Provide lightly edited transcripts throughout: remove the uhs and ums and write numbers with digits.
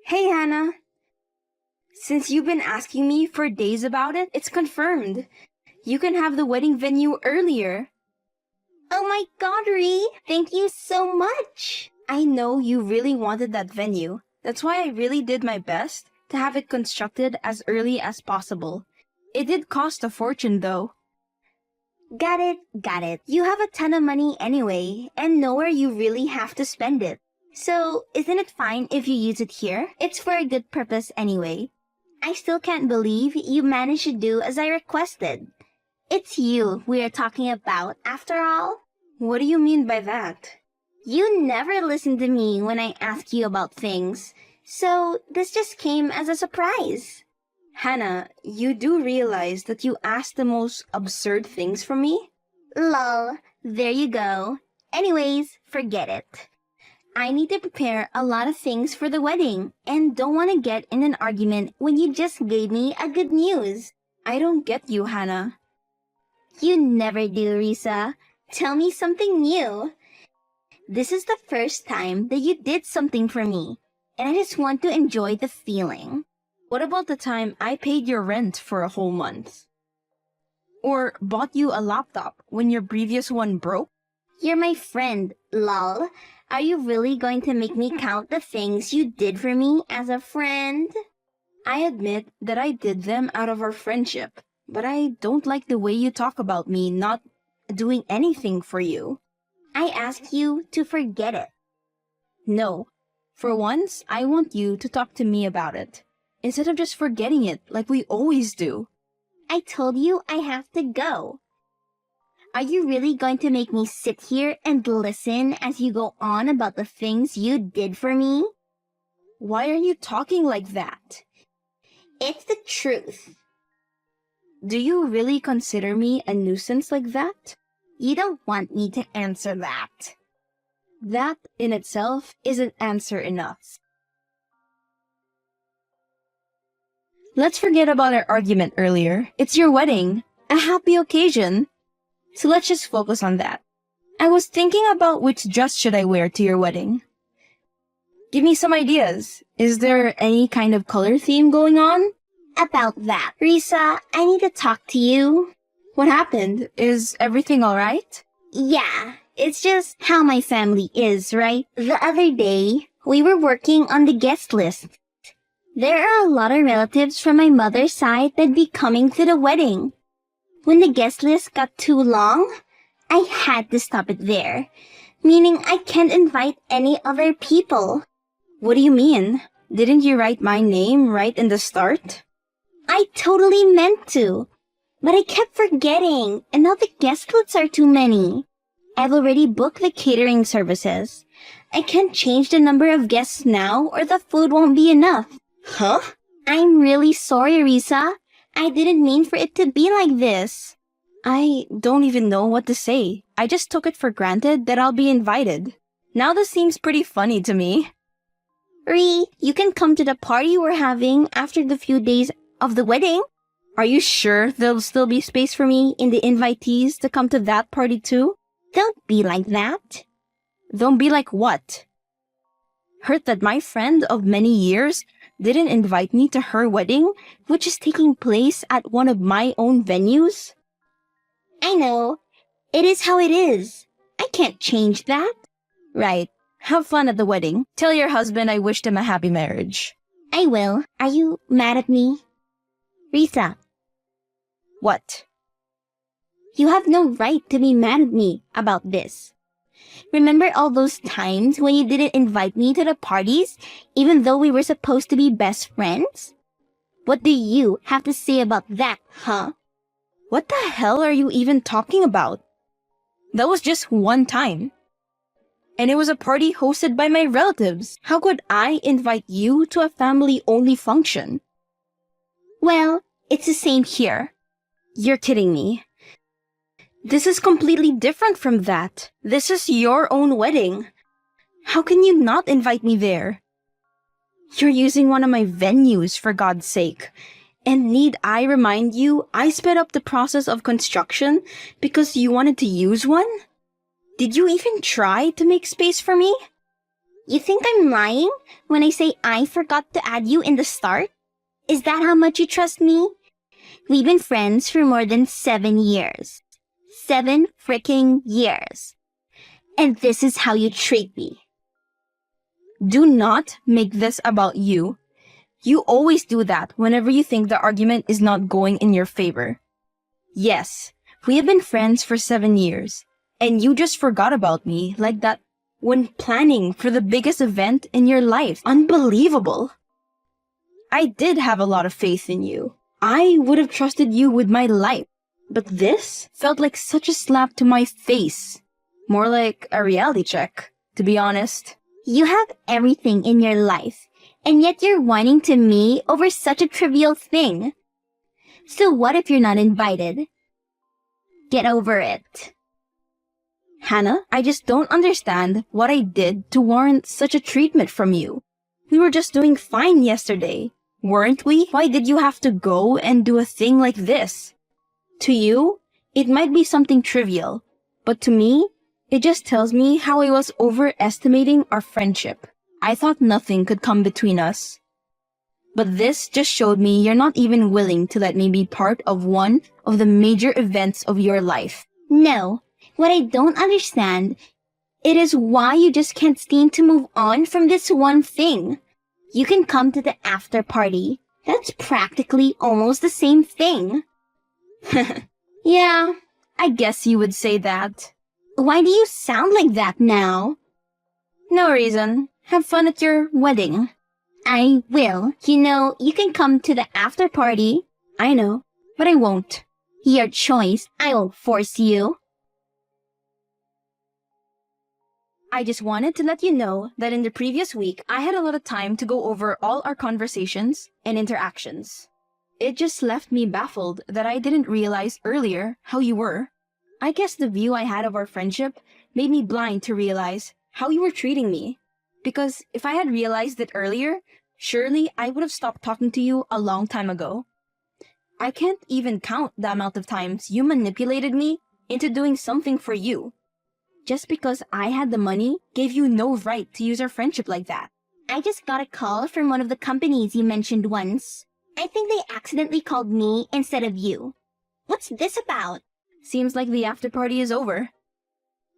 Hey Hannah, since you've been asking me for days about it, it's confirmed. You can have the wedding venue earlier. Oh my God, Ree! Thank you so much! I know you really wanted that venue. That's why I really did my best to have it constructed as early as possible. It did cost a fortune though. Got it. You have a ton of money anyway, and nowhere you really have to spend it. So, isn't it fine if you use it here? It's for a good purpose anyway. I still can't believe you managed to do as I requested. It's you we are talking about, after all. What do you mean by that? You never listen to me when I ask you about things, so this just came as a surprise. Hannah, you do realize that you asked the most absurd things from me? Lol, there you go. Anyways, forget it. I need to prepare a lot of things for the wedding and don't want to get in an argument when you just gave me a good news. I don't get you, Hannah. You never do, Risa. Tell me something new. This is the first time that you did something for me, and I just want to enjoy the feeling. What about the time I paid your rent for a whole month? Or bought you a laptop when your previous one broke? You're my friend, lol. Are you really going to make me count the things you did for me as a friend? I admit that I did them out of our friendship, but I don't like the way you talk about me not doing anything for you. I ask you to forget it. No. For once, I want you to talk to me about it, instead of just forgetting it like we always do. I told you I have to go. Are you really going to make me sit here and listen as you go on about the things you did for me? Why are you talking like that? It's the truth. Do you really consider me a nuisance like that? You don't want me to answer that. That in itself isn't answer enough. Let's forget about our argument earlier. It's your wedding, a happy occasion. So let's just focus on that. I was thinking about which dress should I wear to your wedding. Give me some ideas. Is there any kind of color theme going on? About that, Risa, I need to talk to you. What happened? Is everything alright? Yeah, it's just how my family is, right? The other day, we were working on the guest list. There are a lot of relatives from my mother's side that'd be coming to the wedding. When the guest list got too long, I had to stop it there, meaning I can't invite any other people. What do you mean? Didn't you write my name right in the start? I totally meant to, but I kept forgetting, and now the guest lists are too many. I've already booked the catering services. I can't change the number of guests now or the food won't be enough. Huh? I'm really sorry, Risa. I didn't mean for it to be like this. I don't even know what to say. I just took it for granted that I'll be invited. Now this seems pretty funny to me. Ree, you can come to the party we're having after the few days of the wedding. Are you sure there'll still be space for me in the invitees to come to that party too? Don't be like that. Don't be like what? Hurt that my friend of many years didn't invite me to her wedding, which is taking place at one of my own venues? I know. It is how it is. I can't change that. Right. Have fun at the wedding. Tell your husband I wished him a happy marriage. I will. Are you mad at me? Risa. What? You have no right to be mad at me about this. Remember all those times when you didn't invite me to the parties, even though we were supposed to be best friends? What do you have to say about that, huh? What the hell are you even talking about? That was just one time. And it was a party hosted by my relatives. How could I invite you to a family-only function? Well, it's the same here. You're kidding me. This is completely different from that. This is your own wedding. How can you not invite me there? You're using one of my venues, for God's sake. And need I remind you, I sped up the process of construction because you wanted to use one? Did you even try to make space for me? You think I'm lying when I say I forgot to add you in the start? Is that how much you trust me? We've been friends for more than 7 years. 7 freaking years. And this is how you treat me. Do not make this about you. You always do that whenever you think the argument is not going in your favor. Yes, we have been friends for 7 years, and you just forgot about me like that when planning for the biggest event in your life. Unbelievable. I did have a lot of faith in you. I would have trusted you with my life. But this felt like such a slap to my face. More like a reality check, to be honest. You have everything in your life, and yet you're whining to me over such a trivial thing. So what if you're not invited? Get over it. Hannah, I just don't understand what I did to warrant such a treatment from you. We were just doing fine yesterday, weren't we? Why did you have to go and do a thing like this? To you, it might be something trivial, but to me, it just tells me how I was overestimating our friendship. I thought nothing could come between us. But this just showed me you're not even willing to let me be part of one of the major events of your life. No, what I don't understand, it is why you just can't seem to move on from this one thing. You can come to the after party. That's practically almost the same thing. Yeah, I guess you would say that. Why do you sound like that now? No reason. Have fun at your wedding. I will. You know, you can come to the after party. I know, but I won't. Your choice. I won't force you. I just wanted to let you know that in the previous week, I had a lot of time to go over all our conversations and interactions. It just left me baffled that I didn't realize earlier how you were. I guess the view I had of our friendship made me blind to realize how you were treating me. Because if I had realized it earlier, surely I would have stopped talking to you a long time ago. I can't even count the amount of times you manipulated me into doing something for you. Just because I had the money gave you no right to use our friendship like that. I just got a call from one of the companies you mentioned once. I think they accidentally called me instead of you. What's this about? Seems like the after party is over.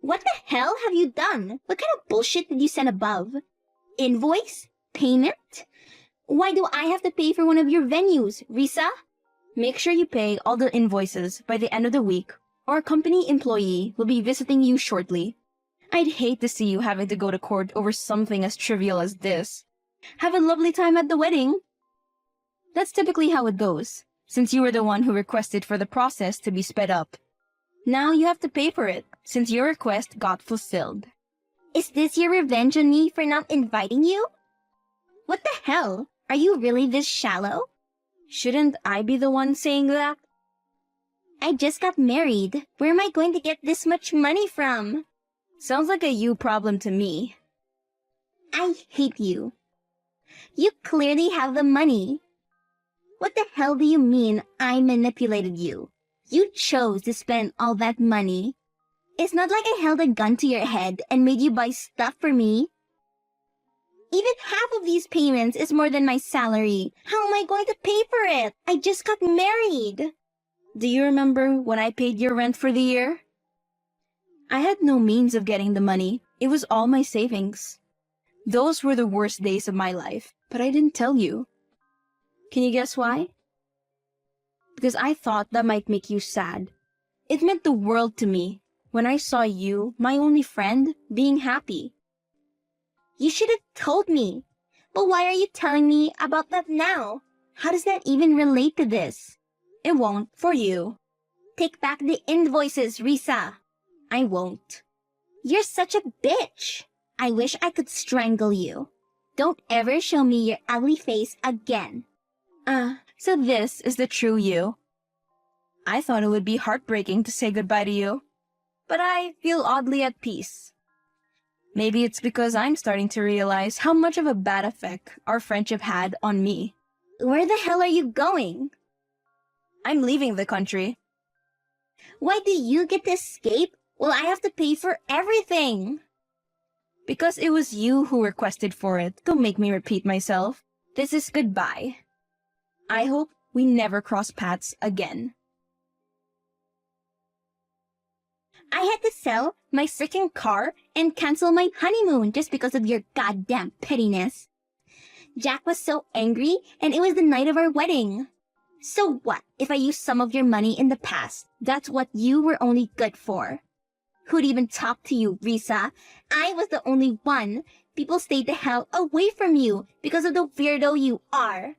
What the hell have you done? What kind of bullshit did you send above? Invoice? Payment? Why do I have to pay for one of your venues, Risa? Make sure you pay all the invoices by the end of the week, or a company employee will be visiting you shortly. I'd hate to see you having to go to court over something as trivial as this. Have a lovely time at the wedding. That's typically how it goes, since you were the one who requested for the process to be sped up. Now you have to pay for it, since your request got fulfilled. Is this your revenge on me for not inviting you? What the hell? Are you really this shallow? Shouldn't I be the one saying that? I just got married. Where am I going to get this much money from? Sounds like a you problem to me. I hate you. You clearly have the money. What the hell do you mean I manipulated you? You chose to spend all that money. It's not like I held a gun to your head and made you buy stuff for me. Even half of these payments is more than my salary. How am I going to pay for it? I just got married. Do you remember when I paid your rent for the year? I had no means of getting the money. It was all my savings. Those were the worst days of my life, but I didn't tell you. Can you guess why? Because I thought that might make you sad. It meant the world to me when I saw you, my only friend, being happy. You should have told me. But why are you telling me about that now? How does that even relate to this? It won't, for you. Take back the invoices, Risa. I won't. You're such a bitch. I wish I could strangle you. Don't ever show me your ugly face again. So this is the true you. I thought it would be heartbreaking to say goodbye to you, but I feel oddly at peace. Maybe it's because I'm starting to realize how much of a bad effect our friendship had on me. Where the hell are you going? I'm leaving the country. Why do you get to escape while I have to pay for everything? Because it was you who requested for it. Don't make me repeat myself. This is goodbye. I hope we never cross paths again. I had to sell my freaking car and cancel my honeymoon just because of your goddamn pettiness. Jack was so angry, and it was the night of our wedding. So what if I used some of your money in the past? That's what you were only good for. Who'd even talk to you, Risa? I was the only one. People stayed the hell away from you because of the weirdo you are.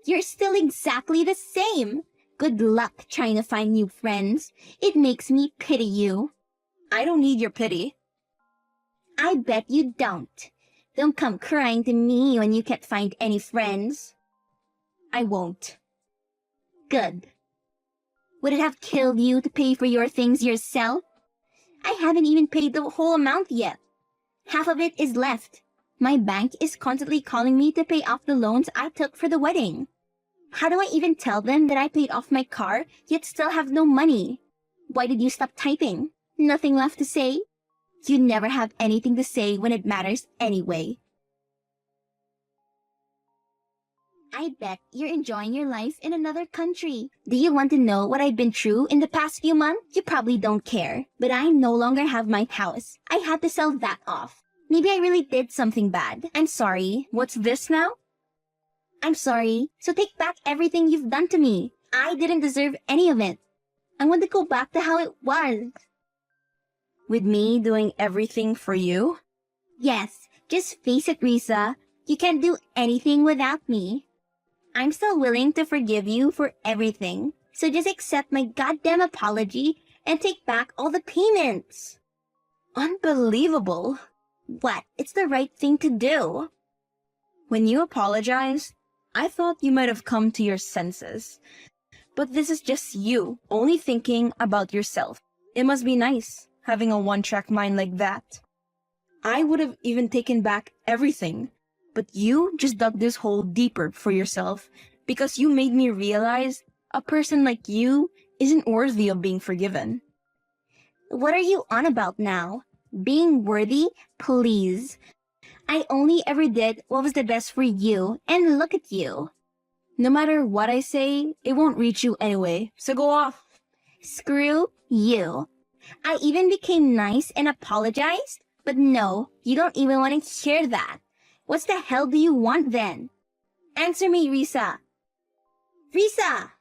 You're still exactly the same. Good luck trying to find new friends. It makes me pity you. I don't need your pity. I bet you don't. Don't come crying to me when you can't find any friends. I won't. Good. Would it have killed you to pay for your things yourself? I haven't even paid the whole amount yet. Half of it is left. My bank is constantly calling me to pay off the loans I took for the wedding. How do I even tell them that I paid off my car, yet still have no money? Why did you stop typing? Nothing left to say? You never have anything to say when it matters anyway. I bet you're enjoying your life in another country. Do you want to know what I've been through in the past few months? You probably don't care. But I no longer have my house. I had to sell that off. Maybe I really did something bad. I'm sorry. What's this now? I'm sorry. So take back everything you've done to me. I didn't deserve any of it. I want to go back to how it was. With me doing everything for you? Yes. Just face it, Risa. You can't do anything without me. I'm still willing to forgive you for everything. So just accept my goddamn apology and take back all the payments. Unbelievable. What? It's the right thing to do. When you apologized, I thought you might have come to your senses. But this is just you, only thinking about yourself. It must be nice, having a one-track mind like that. I would have even taken back everything. But you just dug this hole deeper for yourself because you made me realize a person like you isn't worthy of being forgiven. What are you on about now? Being worthy? Please. I only ever did what was the best for you, and look at you. No matter what I say, it won't reach you anyway, so go off. Screw you. I even became nice and apologized, but no, you don't even want to hear that. What the hell do you want then? Answer me, Risa. Risa!